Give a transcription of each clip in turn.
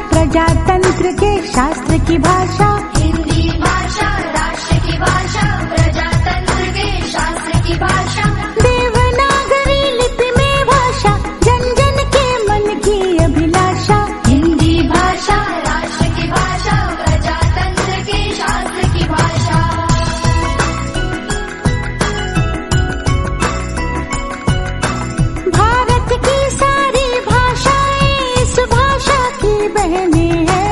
प्रजातंत्र के शास्त्र की भाषा। हिंदी भाषा राष्ट्र की भाषा, प्रजातंत्र के शास्त्र की भाषा। देवनागरी लिपि में भाषा, जन जन के मन की अभिलाषा। हिंदी भाषा राष्ट्र की भाषा, प्रजातंत्र के शास्त्र की भाषा। भारत की सारी भाषाएं इस भाषा की बहनें हैं।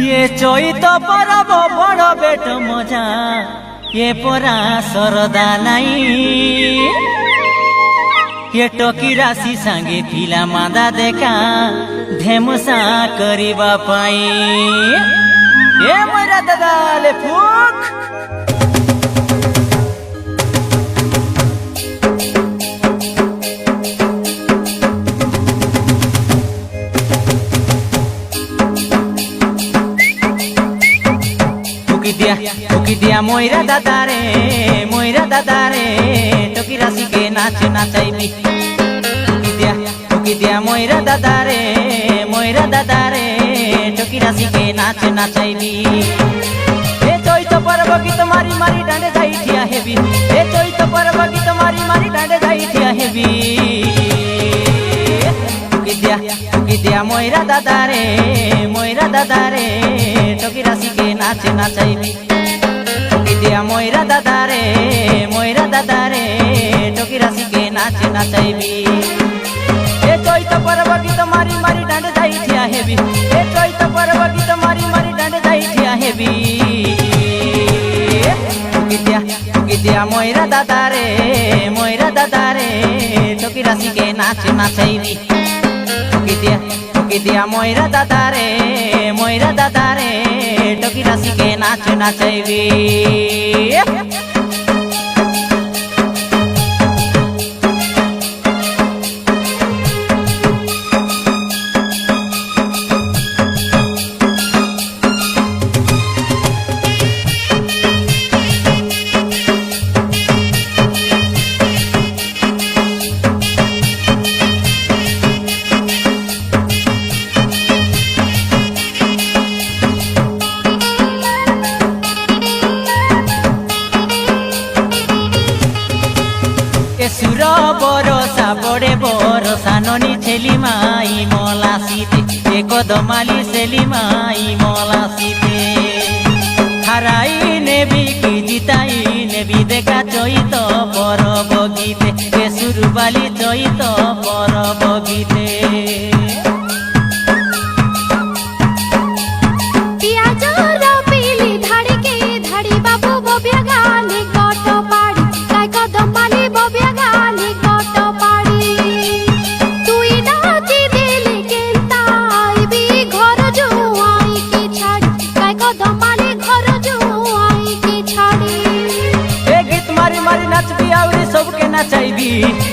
ये চৈত পরব বড় বেট মজা, এ পরা সরদা নাই। ये टोकी राशि संगे पिला मादा देखा धेमुसा करिबा पाई। ए मोरा दादाले फुक टोकी दिया मोइरा दादा रे टोकी राशि के नाच नाचाइबी। टोकी दिया मोइरा दादा रे टोकी राशि के नाच नाचाइबी। ए चैत पर्व गीत मारी मारी डांडे जाई ठिया हेबी। ए चैत पर्व गीत मारी मारी डांडे जाई ठिया हेबी। टोकी दिया मोइरा दादा रे टोकी राशि के नाच नाचाइबी। दिया मोइरा दादा रे टोकी राशि के नाच नाचाइबी। ए चैत पर्व गीत मारी मारी डांडे जाई ठिया हेबी। ए चैत पर्व गीत मारी मारी डांडे जाई ठिया हेबी। टोकी दिया मोइरा दादा रे टोकी राशि के नाच नाचाइबी। टोकी दिया मोइरा दादा रे टोकी राशि के नाच नाचाइबी। सुर बरसा बड़े बरसा ननी छेली माई मला सीते। एक दमाली सेली माई मला सीते। हाराई नेबी की जिताई नेबी देखा चैत परब गीते। ए सुरबाली चैत परब गीते। सबके नाचाइबी।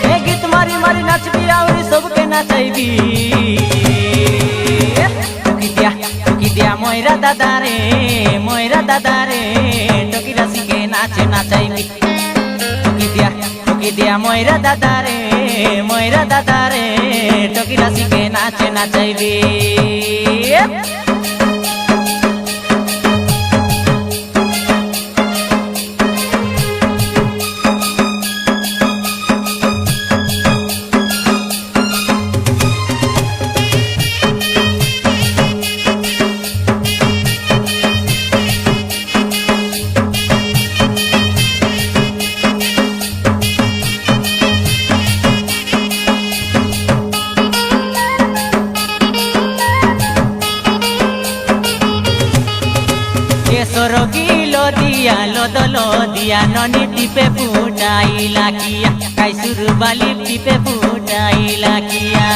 ए गीत मारी मारी नाचबी आवरी सबके नाचाइबी। टोकी दिया मोइरा दादा रे टोकी राशि के नाच नाचाइबी। टोकी दिया मोइरा दादा रे टोकी राशि के नाच नाचाइबी। দিয়া লদল দিয়া ননি টিপে ফুটাইলা কিয়া কাইসুর বালি টিপে ফুটাইলা কিয়া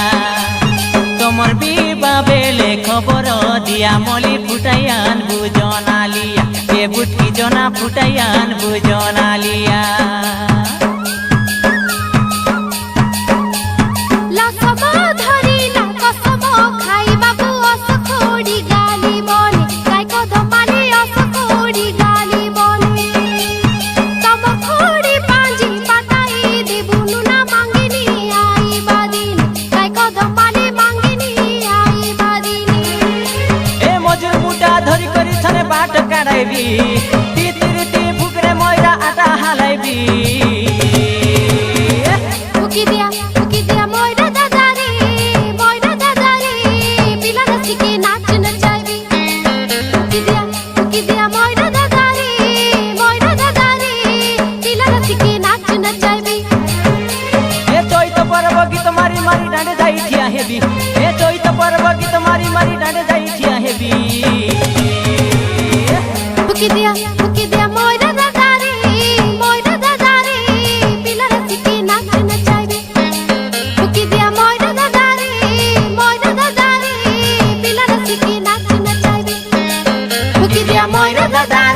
তোমার বিবা বেলে খবর দিয়া মলি ফুটাইয়ান বুজনালিয়া এ বুটকি জনা ফুটাইয়ান বুজনালিয়া লসম ধরিলা কসম খাইবাবু অসখোড়ি গালি বলে কাই কদমালি অসখোড়ি গালি বলে তম খোড়ি পাঁজি পাতাই দেবুনু না মাঙ্গিনি আইবা দিন কাই কদমালি মাঙ্গিনি আইবা দিন এ মজুর মুটা ধরি করি ছনে বাট কাড়াইবি তিতিরিতি ফুকরে ময়রা আটা হালাইবি ফুকি দিয়া ময়রা দাদারে পিলা নাচিকে নাচ নচাইবি ফুকি দিয়া ময়রা দাদারে পিলা নাচিকে নাচ নচাইবি এ চৈত পর্ব গীত মারি মারি ডাঁডে যাই ঠিয়া হেবি এ চৈত পর্ব গীত মারি মারি ডাঁডে যাই ঠিয়া হেবি ফুকি দিয়া ময়রা দাদারে পিলা নাচিকে নাচ নচাইবি ফুকি দিয়া ময়রা দাদারে পিলা নাচিকে নাচ নচাইবি ফুকি দিয়া ময়রা দাদারে